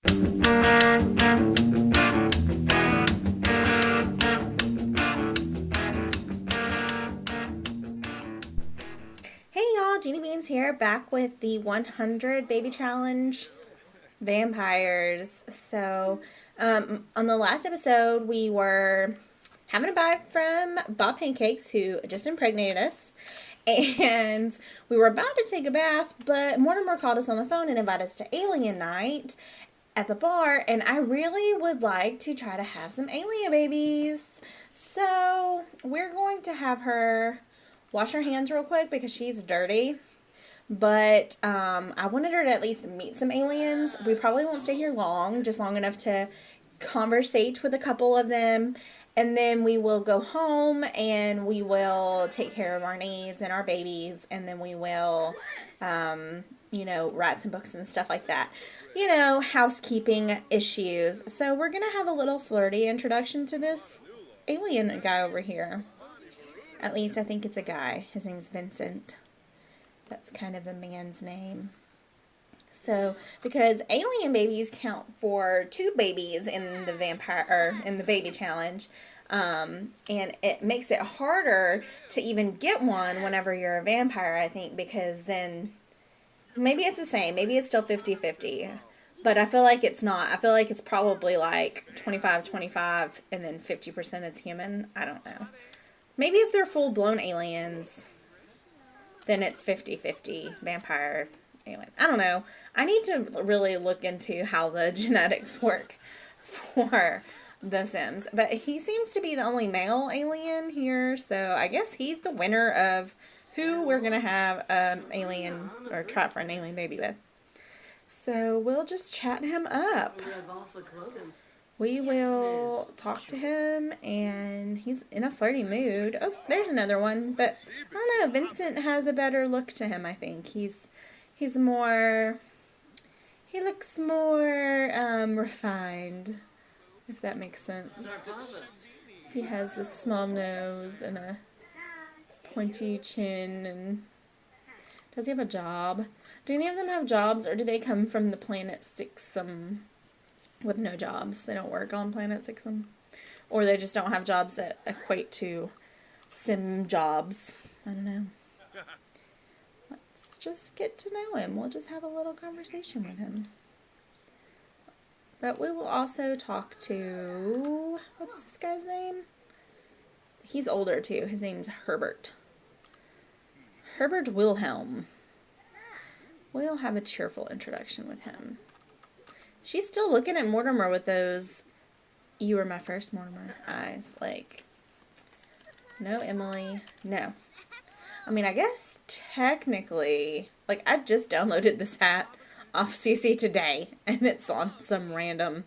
Hey y'all, Jeannie Beans here, back with the 100 Baby Challenge vampires. So, on the last episode, we were having a bite from Bob Pancakes, who just impregnated us. And we were about to take a bath, but Mortimer called us on the phone and invited us to Alien Night at the bar. And I really would like to try to have some alien babies. So, we're going to have her wash her hands real quick because she's dirty. But I wanted her to at least meet some aliens. We probably won't stay here long, just long enough to conversate with a couple of them. And then we will go home and we will take care of our needs and our babies. And then we will, write some books and stuff like that. Housekeeping issues. So we're going to have a little flirty introduction to this alien guy over here. At least I think it's a guy. His name's Vincent. That's kind of a man's name. So, because alien babies count for 2 babies in the baby challenge, and it makes it harder to even get one whenever you're a vampire, I think, because then maybe it's the same. Maybe it's still 50-50. But I feel like it's not. I feel like it's probably like 25-25 and then 50% it's human. I don't know. Maybe if they're full-blown aliens, then it's 50-50 vampire alien. I don't know. I need to really look into how the genetics work for the Sims. But he seems to be the only male alien here, so I guess he's the winner of who we're going to have alien, or try for an alien baby with. So we'll just chat him up. We will talk to him, and he's in a flirty mood. Oh, there's another one, but I don't know. Vincent has a better look to him, I think. He looks more refined, if that makes sense. He has a small nose and a pointy chin, and does he have a job? Do any of them have jobs, or do they come from the planet Sixum? With no jobs. They don't work on Planet Sixum. Or they just don't have jobs that equate to sim jobs. I don't know. Let's just get to know him. We'll just have a little conversation with him. But we will also talk to... What's this guy's name? He's older too. His name's Herbert. Herbert Wilhelm. We'll have a cheerful introduction with him. She's still looking at Mortimer with those, "You were my first Mortimer" eyes. Like, no, Emily, no. I mean, I guess technically, like, I just downloaded this hat off CC today, and it's on some random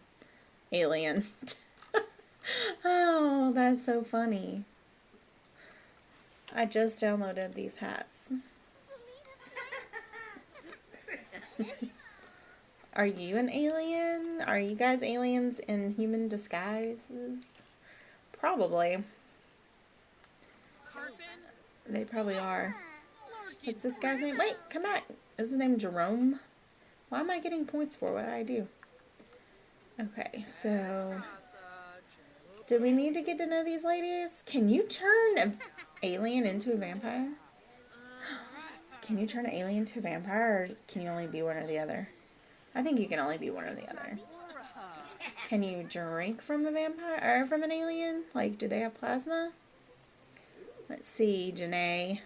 alien. Oh, that's so funny. I just downloaded these hats. Are you an alien? Are you guys aliens in human disguises? Probably. They probably are. What's this guy's name? Wait, come back. Is his name Jerome? Why am I getting points for? What did I do? Okay, so... do we need to get to know these ladies? Can you turn an alien into a vampire? Can you turn an alien into a vampire, or can you only be one or the other? I think you can only be one or the other. Can you drink from a vampire, or from an alien? Like, do they have plasma? Let's see, Janae.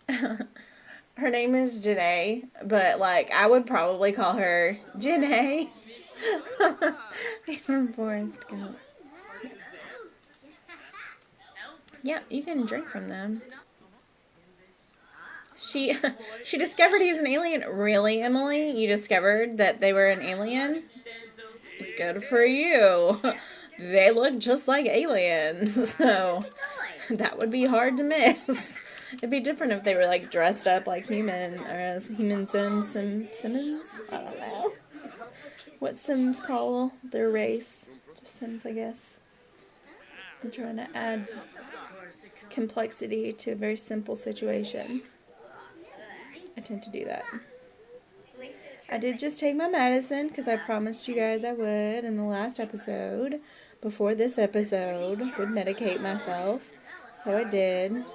Her name is Janae, but, like, I would probably call her Janae. From Forrest Gump. Yeah, you can drink from them. She discovered he's an alien. Really, Emily? You discovered that they were an alien? Good for you. They look just like aliens, so that would be hard to miss. It'd be different if they were, like, dressed up like human, or as human Simmons? I don't know. What Sims call their race? Just Sims, I guess. I'm trying to add complexity to a very simple situation. I tend to do that. I did just take my medicine because I promised you guys I would in the last episode. Before this episode, would medicate myself. So I did.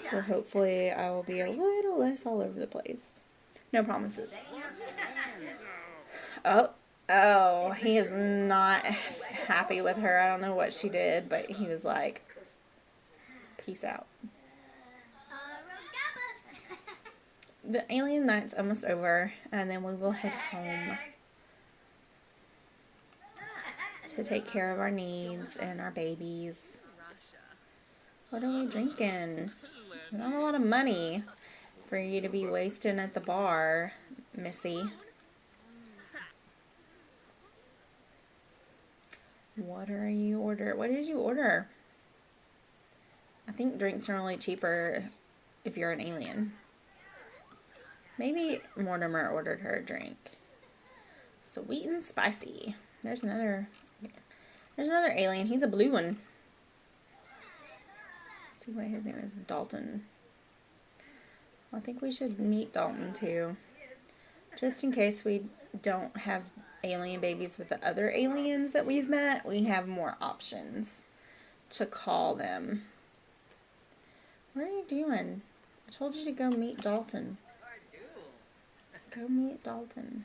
So hopefully I will be a little less all over the place. No promises. Oh, he is not happy with her. I don't know what she did, but he was like, peace out. The alien night's almost over, and then we will head home to take care of our needs and our babies. What are we drinking? We don't have a lot of money for you to be wasting at the bar, Missy. What are you order? What did you order? I think drinks are only cheaper if you're an alien. Maybe Mortimer ordered her a drink. Sweet and spicy. There's another alien. He's a blue one. Let's see what his name is. Dalton. I think we should meet Dalton too. Just in case we don't have alien babies with the other aliens that we've met, we have more options to call them. What are you doing? I told you to go meet Dalton. Go meet Dalton.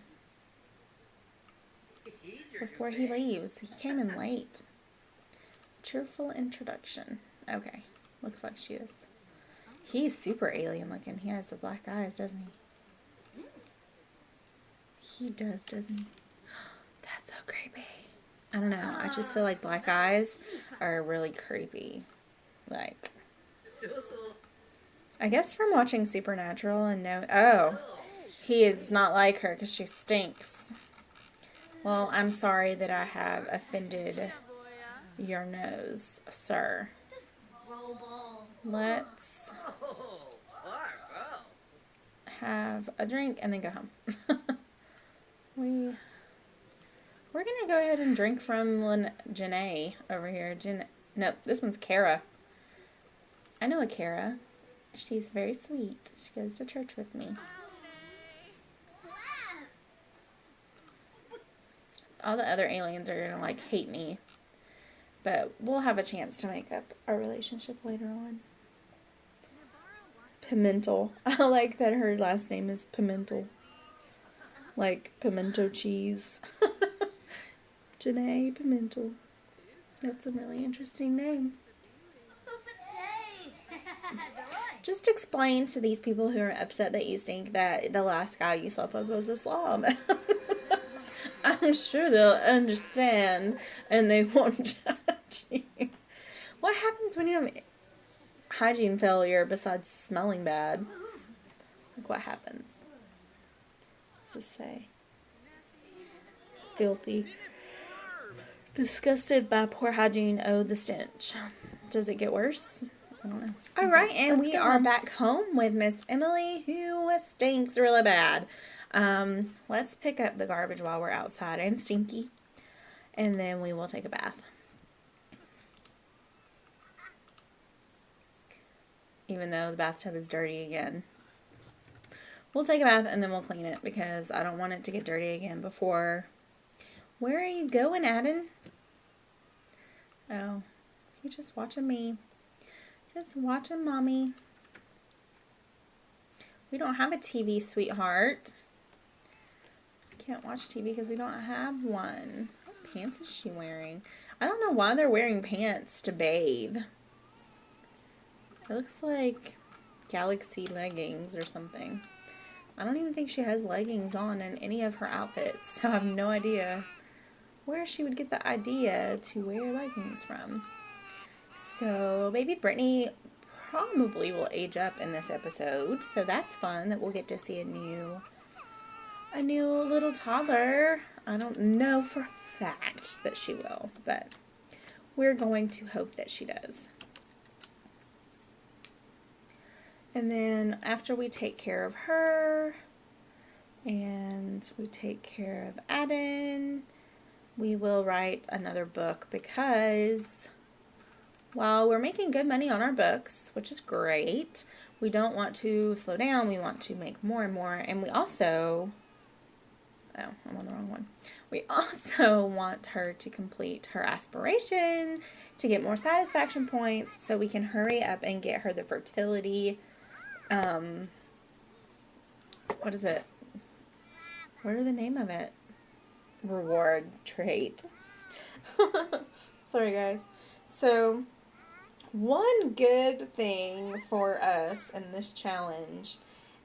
Before he leaves. He came in late. Cheerful introduction. Okay. Looks like she is. He's super alien looking. He has the black eyes, doesn't he? He does, doesn't he? That's so creepy. I don't know. I just feel like black eyes are really creepy. Like, I guess from watching Supernatural and he is not like her because she stinks. Well, I'm sorry that I have offended your nose, sir. Let's have a drink and then go home. We're going to go ahead and drink from Janae over here. No, this one's Kara. I know a Kara. She's very sweet. She goes to church with me. All the other aliens are going to, like, hate me. But we'll have a chance to make up our relationship later on. Pimental. I like that her last name is Pimental. Like pimento cheese. Janae Pimental. That's a really interesting name. Just explain to these people who are upset that you think that the last guy you slept with was a slob. I'm sure they'll understand and they won't judge you. What happens when you have hygiene failure besides smelling bad? Like, what happens? What's this say? Filthy. Disgusted by poor hygiene. Oh, the stench. Does it get worse? I don't know. Alright, and we are back home with Miss Emily, who stinks really bad. Let's pick up the garbage while we're outside and stinky. And then we will take a bath. Even though the bathtub is dirty again. We'll take a bath and then we'll clean it because I don't want it to get dirty again before. Where are you going, Adam? Oh, he's just watching me. Just watching Mommy. We don't have a TV, sweetheart. Can't watch TV because we don't have one. What pants is she wearing? I don't know why they're wearing pants to bathe. It looks like Galaxy leggings or something. I don't even think she has leggings on in any of her outfits, so I have no idea where she would get the idea to wear leggings from. So, baby Brittany probably will age up in this episode, so that's fun that we'll get to see a new little toddler. I don't know for a fact that she will, but we're going to hope that she does. And then after we take care of her and we take care of Aden, we will write another book because while we're making good money on our books, which is great, we don't want to slow down. We want to make more and more. And we also, oh, I'm on the wrong one. We also want her to complete her aspiration to get more satisfaction points so we can hurry up and get her the fertility, what is it? What are the name of it? Reward trait. Sorry, guys. So, one good thing for us in this challenge,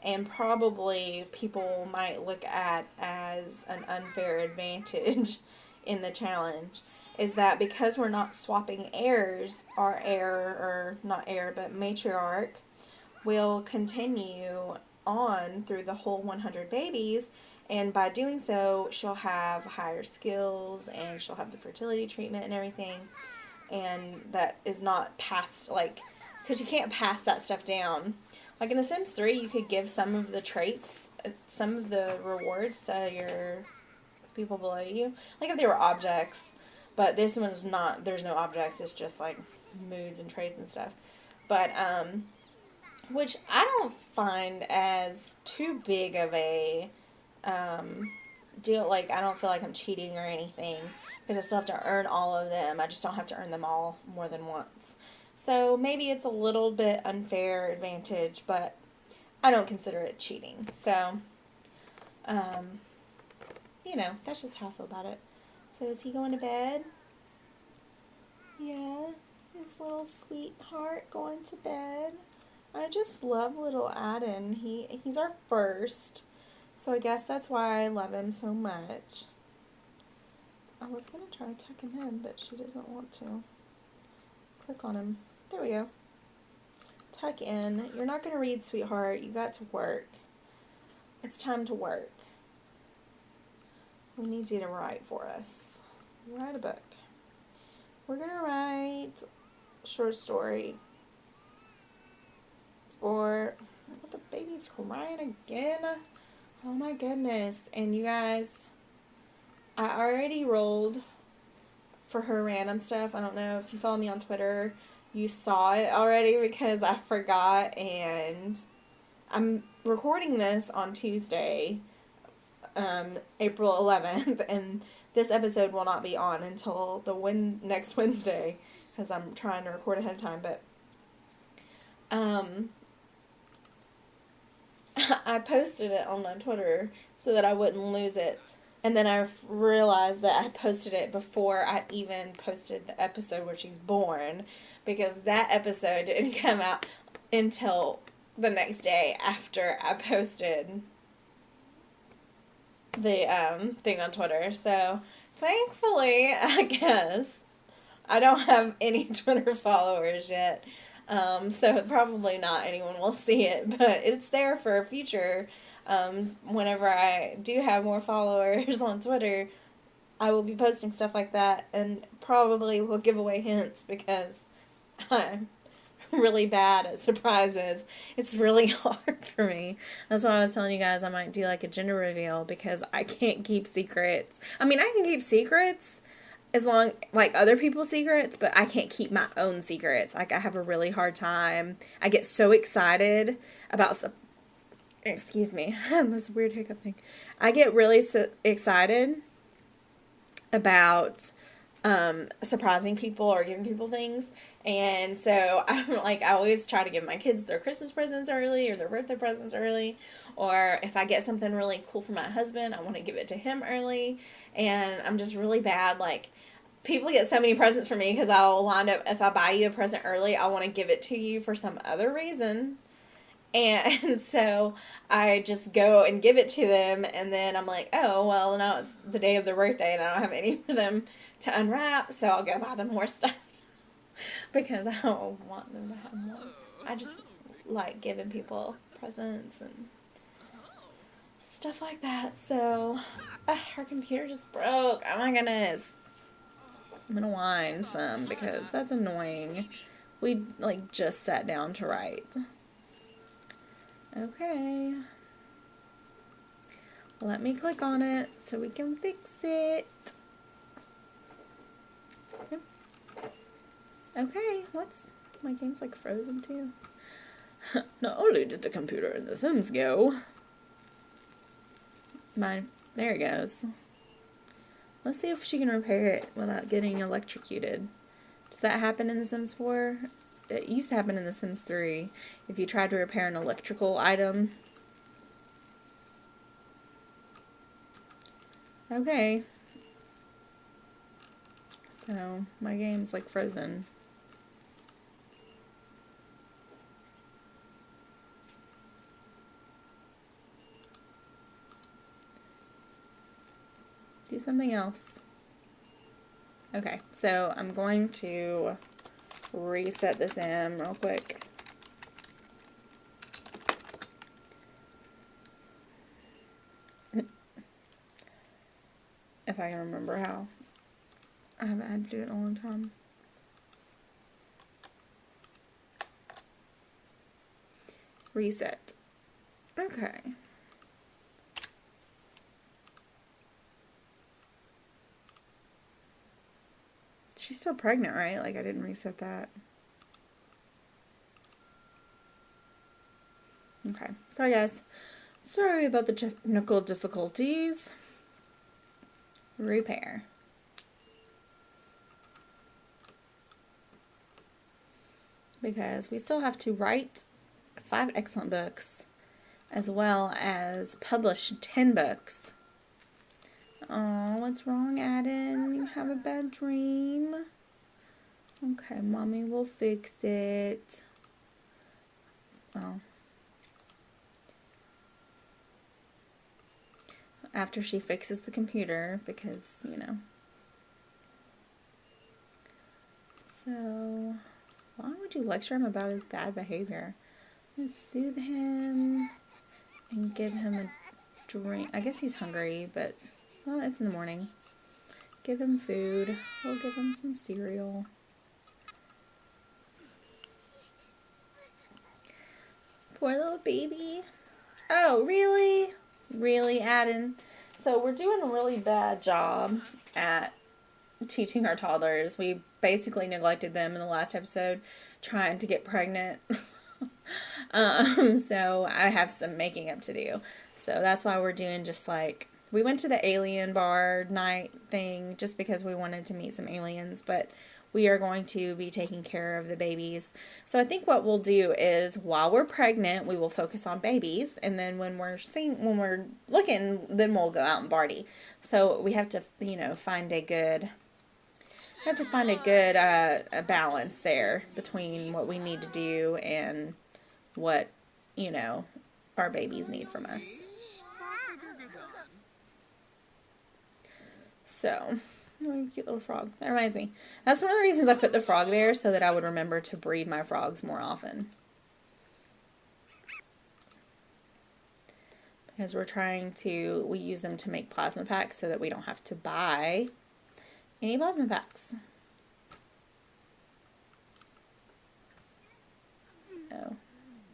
and probably people might look at as an unfair advantage in the challenge, is that because we're not swapping heirs, our heir, or not heir, but matriarch, will continue on through the whole 100 babies, and by doing so, she'll have higher skills, and she'll have the fertility treatment and everything, and that is not passed, like, because you can't pass that stuff down. Like in The Sims 3, you could give some of the traits, some of the rewards to your people below you, like if they were objects, but this one's not, there's no objects, it's just like moods and traits and stuff, but, which I don't find as too big of a deal. Like, I don't feel like I'm cheating or anything because I still have to earn all of them. I just don't have to earn them all more than once. So maybe it's a little bit unfair advantage, but I don't consider it cheating. So, you know, that's just how I feel about it. So is he going to bed? Yeah, his little sweetheart going to bed. I just love little Adam. He's our first, so I guess that's why I love him so much. I was going to try to tuck him in, but she doesn't want to. Click on him. There we go. Tuck in. You're not going to read, sweetheart. You got to work. It's time to work. We need you to write for us. Write a book. We're going to write a short story. Or, what, the baby's crying again? Oh my goodness. And you guys, I already rolled for her random stuff. I don't know if you follow me on Twitter, you saw it already because I forgot, and I'm recording this on Tuesday, April 11th, and this episode will not be on until the next Wednesday because I'm trying to record ahead of time, but I posted it on my Twitter so that I wouldn't lose it. And then I realized that I posted it before I even posted the episode where she's born, because that episode didn't come out until the next day after I posted the thing on Twitter. So thankfully, I guess, I don't have any Twitter followers yet. So probably not anyone will see it, but it's there for future. Whenever I do have more followers on Twitter, I will be posting stuff like that, and probably will give away hints because I'm really bad at surprises. It's really hard for me. That's why I was telling you guys I might do like a gender reveal, because I can't keep secrets. I mean, I can keep secrets as long, like other people's secrets, but I can't keep my own secrets. Like, I have a really hard time. I get so excited about excuse me, this weird hiccup thing. I get really excited about surprising people or giving people things, and so I'm like, I always try to give my kids their Christmas presents early or their birthday presents early, or if I get something really cool for my husband, I want to give it to him early. And I'm just really bad, like, people get so many presents from me because I'll wind up, if I buy you a present early, I want to give it to you for some other reason. And so I just go and give it to them, and then I'm like, oh, well, now it's the day of their birthday, and I don't have any for them to unwrap, so I'll go buy them more stuff because I don't want them to have more. I just like giving people presents and stuff like that. So, our computer just broke. Oh my goodness. I'm gonna whine some because that's annoying. We, like, just sat down to write. Okay. Let me click on it so we can fix it. Okay, my game's like frozen too. Not only did the computer in The Sims go, there it goes. Let's see if she can repair it without getting electrocuted. Does that happen in The Sims 4? It used to happen in The Sims 3. If you tried to repair an electrical item. Okay. So, my game's like frozen. Do something else. Okay, so I'm going to reset this in real quick. If I can remember how. I haven't had to do it in a long time. Reset. Okay. She's still pregnant, right? Like, I didn't reset that. Okay. Sorry, guys. Sorry about the technical difficulties. Repair. Because we still have to write 5 excellent books, as well as publish 10 books. Oh, what's wrong, Adam? You have a bad dream? Okay, Mommy will fix it. Oh. After she fixes the computer, because, you know. So, why would you lecture him about his bad behavior? I'm going to soothe him and give him a drink. I guess he's hungry, but, well, it's in the morning. Give him food. We'll give him some cereal. Poor little baby. Oh, really? Really, Adam? So we're doing a really bad job at teaching our toddlers. We basically neglected them in the last episode, trying to get pregnant. So I have some making up to do. So that's why we're doing just like, we went to the alien bar night thing just because we wanted to meet some aliens, but we are going to be taking care of the babies. So I think what we'll do is, while we're pregnant, we will focus on babies, and then when we're looking, then we'll go out and party. So we have to, you know, find a good balance there between what we need to do and what, you know, our babies need from us. So, oh, cute little frog. That reminds me. That's one of the reasons I put the frog there, so that I would remember to breed my frogs more often. Because we use them to make plasma packs so that we don't have to buy any plasma packs. Oh,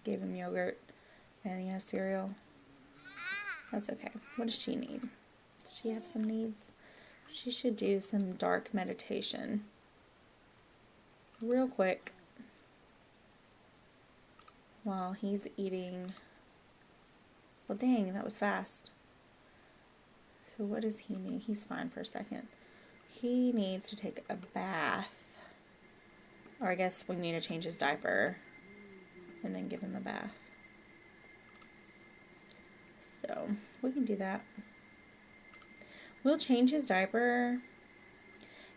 gave him yogurt and he has cereal. That's okay. What does she need? Does she have some needs? She should do some dark meditation. Real quick. While he's eating. Well, dang, that was fast. So what does he need? He's fine for a second. He needs to take a bath. Or I guess we need to change his diaper and then give him a bath. So we can do that. We'll change his diaper,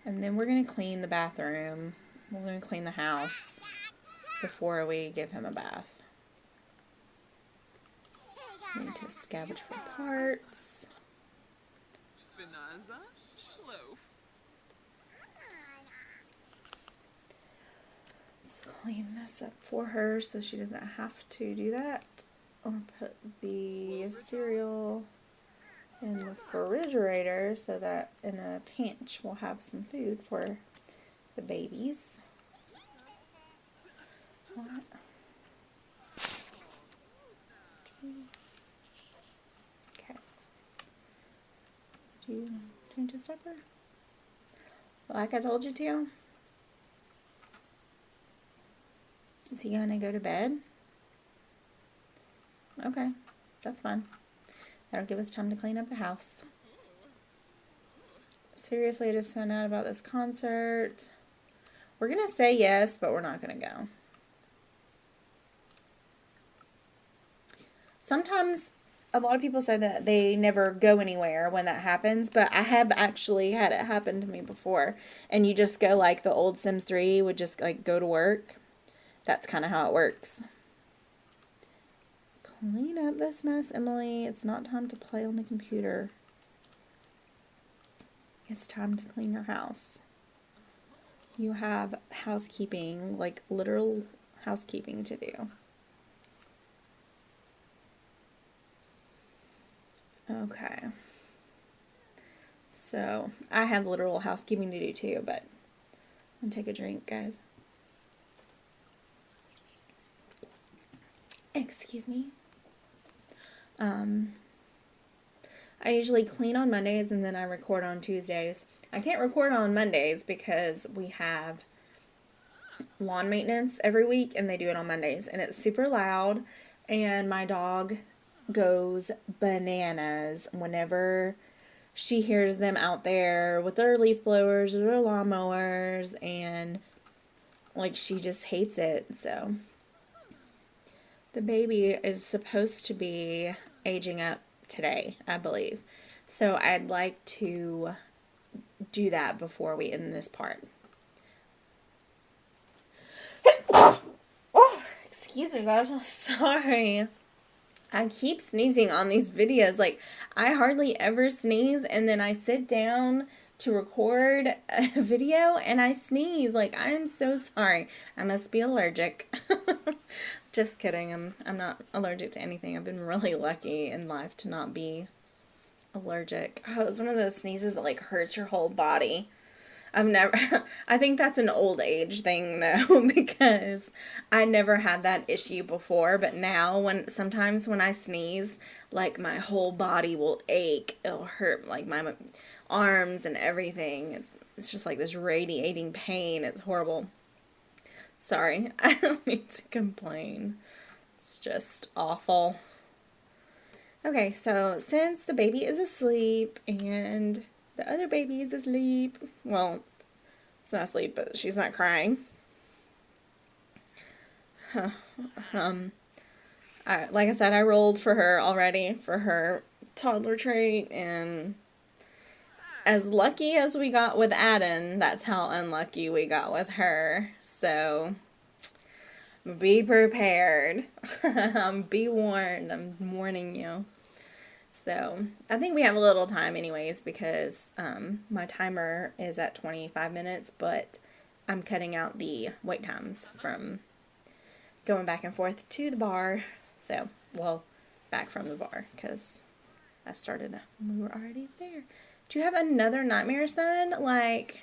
and then we're going to clean the bathroom. We're going to clean the house before we give him a bath. We need to scavenge for parts. Let's clean this up for her so she doesn't have to do that. Or put the cereal in the refrigerator so that in a pinch we'll have some food for the babies. What? Okay. Do you change his diaper? Like I told you to? Is he gonna go to bed? Okay, that's fine. That'll give us time to clean up the house. Seriously, I just found out about this concert. We're going to say yes, but we're not going to go. Sometimes a lot of people say that they never go anywhere when that happens, but I have actually had it happen to me before. And you just go like the old Sims 3 would just like go to work. That's kind of how it works. Clean up this mess, Emily. It's not time to play on the computer. It's time to clean your house. You have housekeeping, like literal housekeeping to do. Okay. So, I have literal housekeeping to do too, but I'm going to take a drink, guys. Excuse me. I usually clean on Mondays and then I record on Tuesdays. I can't record on Mondays because we have lawn maintenance every week and they do it on Mondays and it's super loud and my dog goes bananas whenever she hears them out there with their leaf blowers or their lawnmowers, and like she just hates it. So the baby is supposed to be aging up today, I believe. So I'd like to do that before we end this part. Oh, excuse me, guys. I'm sorry. I keep sneezing on these videos. Like, I hardly ever sneeze, and then I sit down to record a video, and I sneeze. Like, I am so sorry. I must be allergic. Just kidding. I'm not allergic to anything. I've been really lucky in life to not be allergic. Oh, it was one of those sneezes that, like, hurts your whole body. I think that's an old age thing though, because I never had that issue before, but now sometimes when I sneeze, like my whole body will ache. It'll hurt like my arms and everything. It's just like this radiating pain. It's horrible. Sorry, I don't mean to complain. It's just awful. Okay, so since the baby is asleep and the other baby is asleep. Well, it's not asleep, but she's not crying. Like I said, I rolled for her already for her toddler trait, and as lucky as we got with Aden, that's how unlucky we got with her. So, be prepared. Be warned. I'm warning you. So, I think we have a little time anyways because my timer is at 25 minutes, but I'm cutting out the wait times from going back and forth to the bar. So, well, back from the bar because I started when we were already there. Do you have another nightmare, son? Like,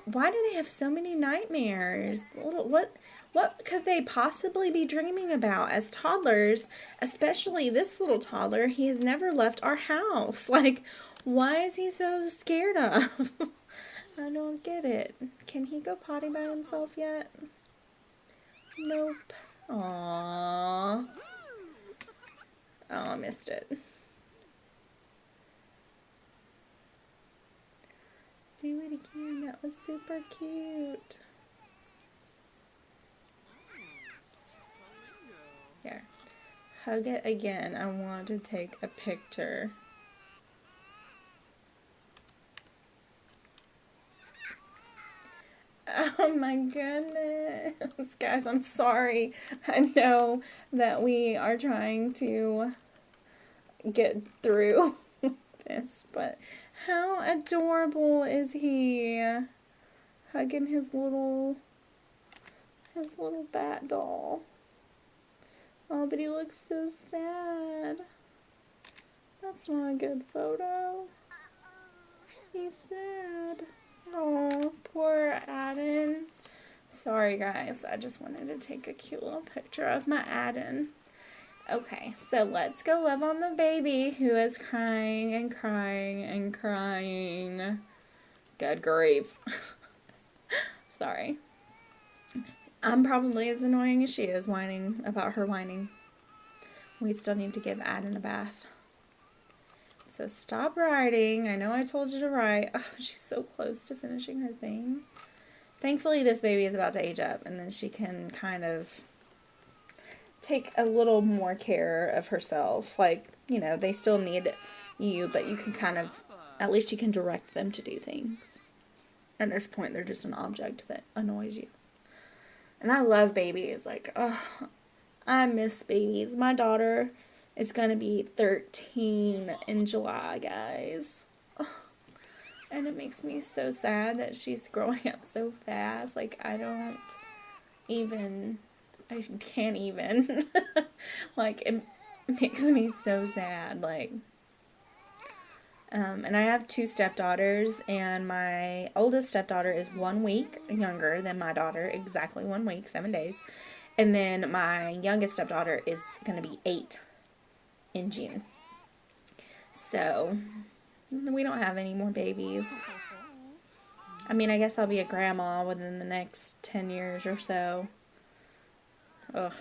why do they have so many nightmares? What could they possibly be dreaming about as toddlers, especially this little toddler? He has never left our house. Like, why is he so scared of? I don't get it. Can he go potty by himself yet? Nope. Aww. Oh, I missed it. Do it again. That was super cute. Here. Hug it again. I want to take a picture. Oh my goodness. Guys, I'm sorry. I know that we are trying to get through this, but how adorable is he? Hugging his little bat doll. Oh, but he looks so sad. That's not a good photo. He's sad. Oh, poor Aden. Sorry, guys. I just wanted to take a cute little picture of my Aden. Okay, so let's go love on the baby who is crying and crying and crying. Good grief. Sorry. I'm probably as annoying as she is whining about her whining. We still need to give Aden a bath. So stop writing. I know I told you to write. Oh, she's so close to finishing her thing. Thankfully, this baby is about to age up, and then she can kind of take a little more care of herself. Like, you know, they still need you, but you can kind of, at least you can direct them to do things. At this point, they're just an object that annoys you. And I love babies. Like, oh, I miss babies. My daughter is going to be 13 in July, guys. Oh, and it makes me so sad that she's growing up so fast. Like, I can't even. Like, it makes me so sad. Like, and I have 2 stepdaughters, and my oldest stepdaughter is 1 week younger than my daughter, exactly 1 week, 7 days. And then my youngest stepdaughter is going to be 8 in June. So, we don't have any more babies. I mean, I guess I'll be a grandma within the next 10 years or so. Ugh.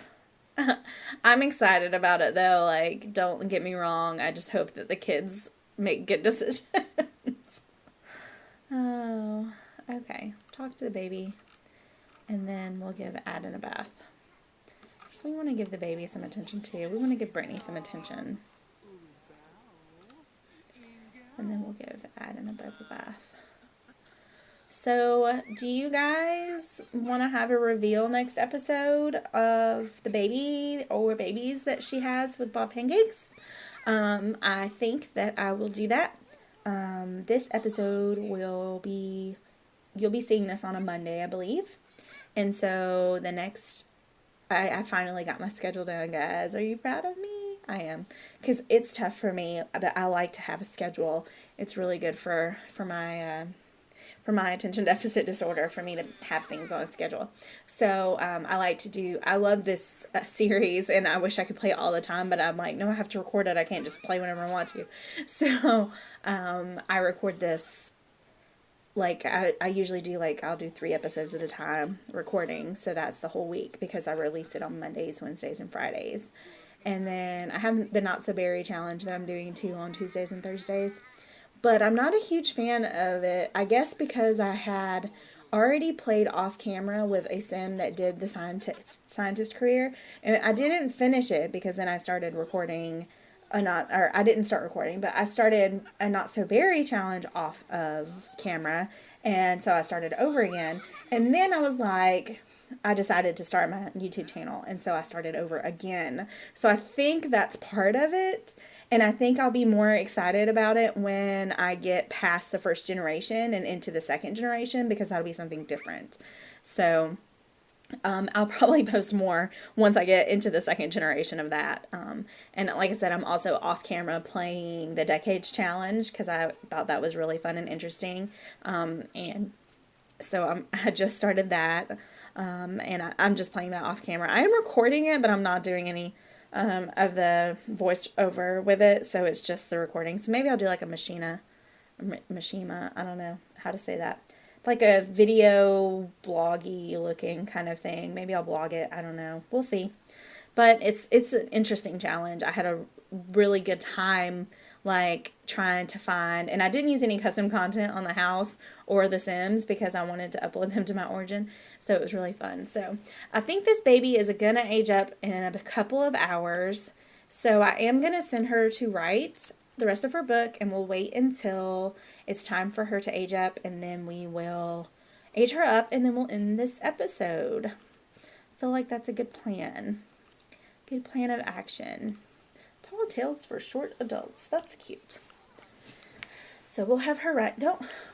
I'm excited about it, though. Like, don't get me wrong. I just hope that the kids make good decisions. Oh, okay. Talk to the baby, and then we'll give Aden a bath. So we want to give the baby some attention, too. We want to give Brittney some attention. And then we'll give Aden a bubble bath. So, do you guys want to have a reveal next episode of the baby or babies that she has with Bob Pancakes? I think that I will do that. This episode you'll be seeing this on a Monday, I believe. And so the next, I finally got my schedule down, guys. Are you proud of me? I am. Because it's tough for me, but I like to have a schedule. It's really good for my attention deficit disorder, for me to have things on a schedule. So I love this series, and I wish I could play it all the time, but I'm like, no, I have to record it. I can't just play whenever I want to. So I record this, like, I usually do, like, I'll do 3 episodes at a time recording, so that's the whole week, because I release it on Mondays, Wednesdays, and Fridays. And then I have the Not So Berry challenge that I'm doing, too, on Tuesdays and Thursdays. But I'm not a huge fan of it, I guess because I had already played off camera with a sim that did the scientist career, and I didn't finish it because then I started recording I didn't start recording, but I started a Not So Berry challenge off of camera, and so I started over again, and then I decided to start my YouTube channel, and so I started over again. So I think that's part of it, and I think I'll be more excited about it when I get past the first generation and into the second generation, because that'll be something different. So I'll probably post more once I get into the second generation of that. And like I said, I'm also off camera playing the Decades Challenge, because I thought that was really fun and interesting. And so I just started that. And I'm just playing that off camera. I am recording it, but I'm not doing any of the voiceover with it, so it's just the recording. So maybe I'll do like a Machima, I don't know how to say that. Like a video bloggy looking kind of thing. Maybe I'll blog it. I don't know. We'll see. But it's an interesting challenge. I had a really good time, like, trying to find, and I didn't use any custom content on the house or the Sims because I wanted to upload them to my Origin, so it was really fun. So I think this baby is gonna age up in a couple of hours, so I am gonna send her to write the rest of her book, and we'll wait until it's time for her to age up, and then we will age her up, and then we'll end this episode. I feel like that's a good plan. Good plan of action. Tall tales for short adults. That's cute. So we'll have her write.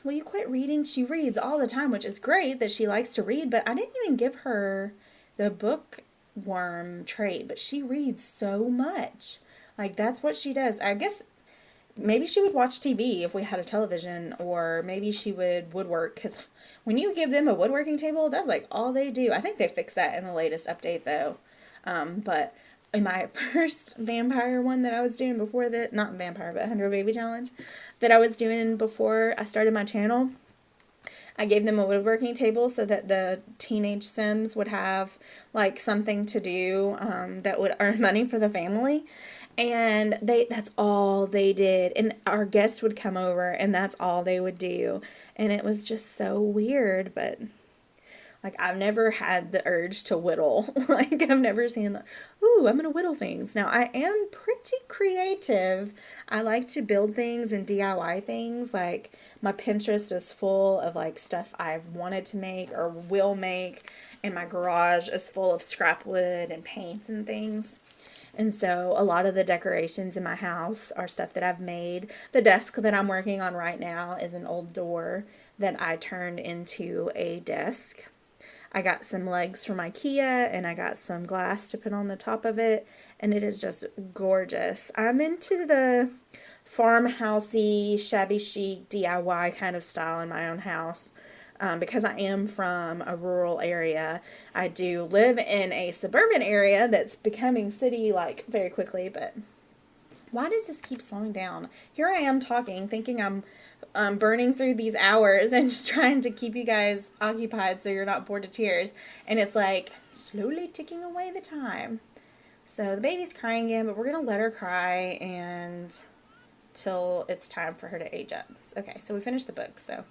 Will you quit reading? She reads all the time, which is great that she likes to read, but I didn't even give her the bookworm trait, but she reads so much. Like, that's what she does. I guess maybe she would watch TV if we had a television, or maybe she would woodwork, because when you give them a woodworking table, that's like all they do. I think they fixed that in the latest update, though. But in my first vampire one that I was doing before that, not vampire, but 100 Baby Challenge, that I was doing before I started my channel, I gave them a woodworking table so that the teenage Sims would have like something to do that would earn money for the family. And that's all they did. And our guests would come over and that's all they would do. And it was just so weird, but like I've never had the urge to whittle. Like I've never seen the, ooh, I'm gonna whittle things. Now I am pretty creative. I like to build things and DIY things. Like my Pinterest is full of like stuff I've wanted to make or will make, and my garage is full of scrap wood and paints and things. And so a lot of the decorations in my house are stuff that I've made. The desk that I'm working on right now is an old door that I turned into a desk. I got some legs from IKEA and I got some glass to put on the top of it, and it is just gorgeous. I'm into the farmhousey, shabby chic, DIY kind of style in my own house. Because I am from a rural area. I do live in a suburban area that's becoming city like very quickly, but why does this keep slowing down? Here I am talking, thinking I'm burning through these hours and just trying to keep you guys occupied so you're not bored to tears, and it's like slowly ticking away the time. So the baby's crying again, but we're gonna let her cry and till it's time for her to age up. Okay, so we finished the book, so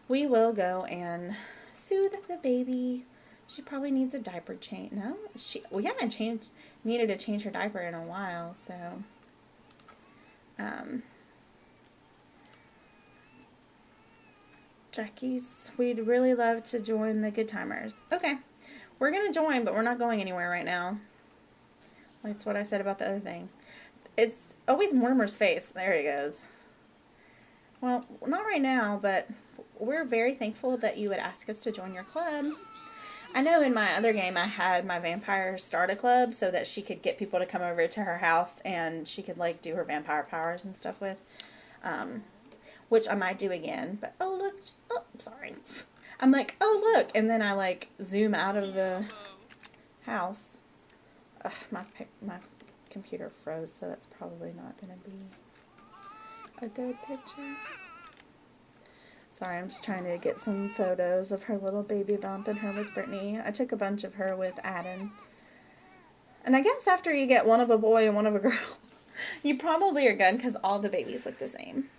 we will go and soothe the baby. She probably needs a diaper change. No, we haven't needed to change her diaper in a while, so Jackie's, we'd really love to join the Good Timers. Okay, we're gonna join, but we're not going anywhere right now. That's what I said about the other thing. It's always Mortimer's face. There he goes. Well, not right now, but we're very thankful that you would ask us to join your club. I know in my other game I had my vampire start a club so that she could get people to come over to her house and she could like do her vampire powers and stuff with, which I might do again. But oh look, oh sorry, I'm like, oh look, and then I like zoom out of the house. Ugh, my computer froze, so that's probably not gonna be a good picture. Sorry, I'm just trying to get some photos of her little baby bump and her with Brittany. I took a bunch of her with Adam. And I guess after you get one of a boy and one of a girl, you probably are good because all the babies look the same.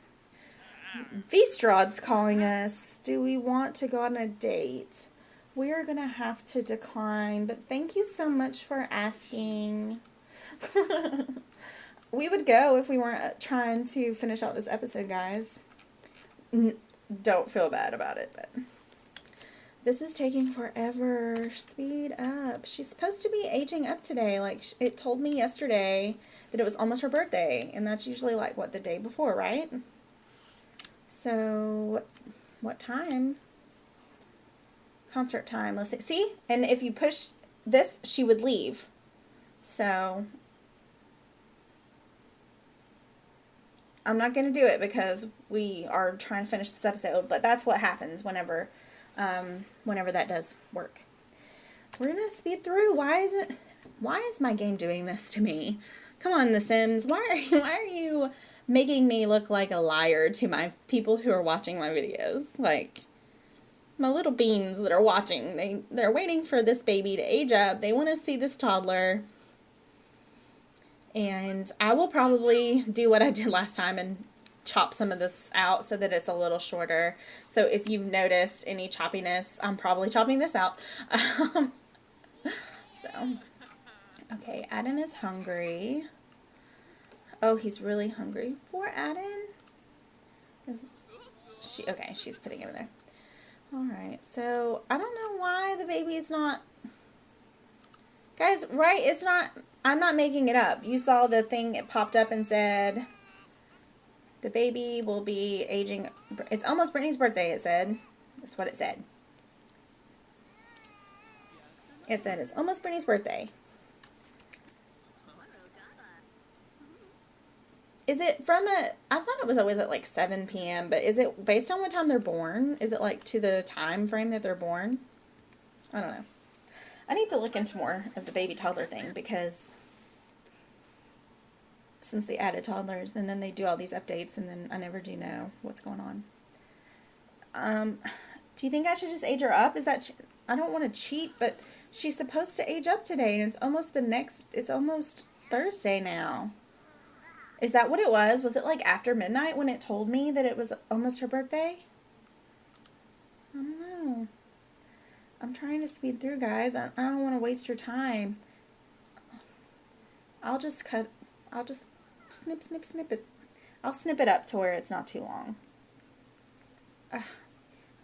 V-Strod's calling us. Do we want to go on a date? We are going to have to decline, but thank you so much for asking. We would go if we weren't trying to finish out this episode, guys. Don't feel bad about it, but this is taking forever. Speed up. She's supposed to be aging up today. Like, it told me yesterday that it was almost her birthday, and that's usually like, what, the day before, right? So, what time? Concert time. Let's see. See? And if you push this, she would leave. So, I'm not going to do it because we are trying to finish this episode, but that's what happens whenever that does work. We're going to speed through. Why is my game doing this to me? Come on, The Sims. Why are you making me look like a liar to my people who are watching my videos? Like, my little beans that are watching, they're waiting for this baby to age up. They want to see this toddler. And I will probably do what I did last time and chop some of this out so that it's a little shorter. So if you've noticed any choppiness, I'm probably chopping this out. Okay, Aden is hungry. Oh, he's really hungry. Poor Aden. Okay, she's putting him there. Alright, so I don't know why the baby's not... Guys, right, it's not... I'm not making it up. You saw the thing, it popped up and said, the baby will be aging, it's almost Brittany's birthday, it said. That's what it said. It said it's almost Brittany's birthday. Is it from I thought it was always at like 7 p.m., but is it based on what time they're born? Is it like to the time frame that they're born? I don't know. I need to look into more of the baby toddler thing because since they added toddlers and then they do all these updates and then I never do know what's going on. Do you think I should just age her up? Is that I don't want to cheat, but she's supposed to age up today, and it's almost Thursday now. Is that what it was? Was it like after midnight when it told me that it was almost her birthday? I don't know. I'm trying to speed through, guys. I don't want to waste your time. I'll just snip, snip, snip it. I'll snip it up to where it's not too long.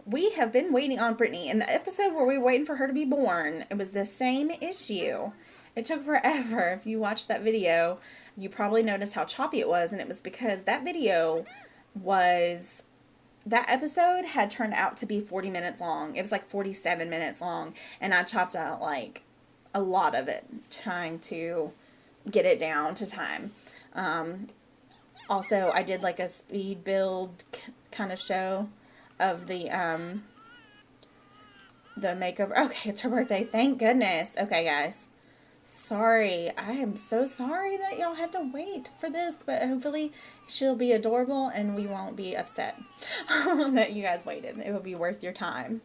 We have been waiting on Brittney. In the episode where we were waiting for her to be born, it was the same issue. It took forever. If you watched that video, you probably noticed how choppy it was, and it was because that episode had turned out to be 40 minutes long. It was like 47 minutes long, and I chopped out like a lot of it, trying to get it down to time. Also, I did like a speed build kind of show of the makeover. Okay, it's her birthday. Thank goodness. Okay, guys. Sorry. I am so sorry that y'all had to wait for this, but hopefully she'll be adorable and we won't be upset that you guys waited. It will be worth your time.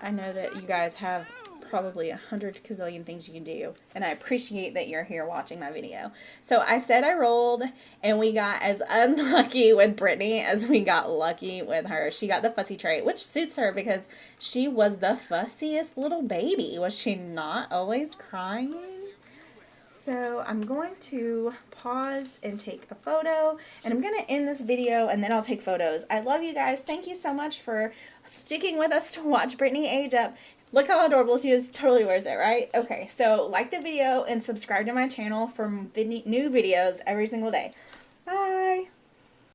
I know that you guys have probably 100 gazillion things you can do, and I appreciate that you're here watching my video. So I said I rolled, and we got as unlucky with Brittney as we got lucky with her. She got the fussy trait, which suits her because she was the fussiest little baby. Was she not always crying? So I'm going to pause and take a photo, and I'm going to end this video, and then I'll take photos. I love you guys. Thank you so much for sticking with us to watch Brittney age up. Look how adorable she is. Totally worth it, right? Okay, so like the video and subscribe to my channel for new videos every single day. Bye!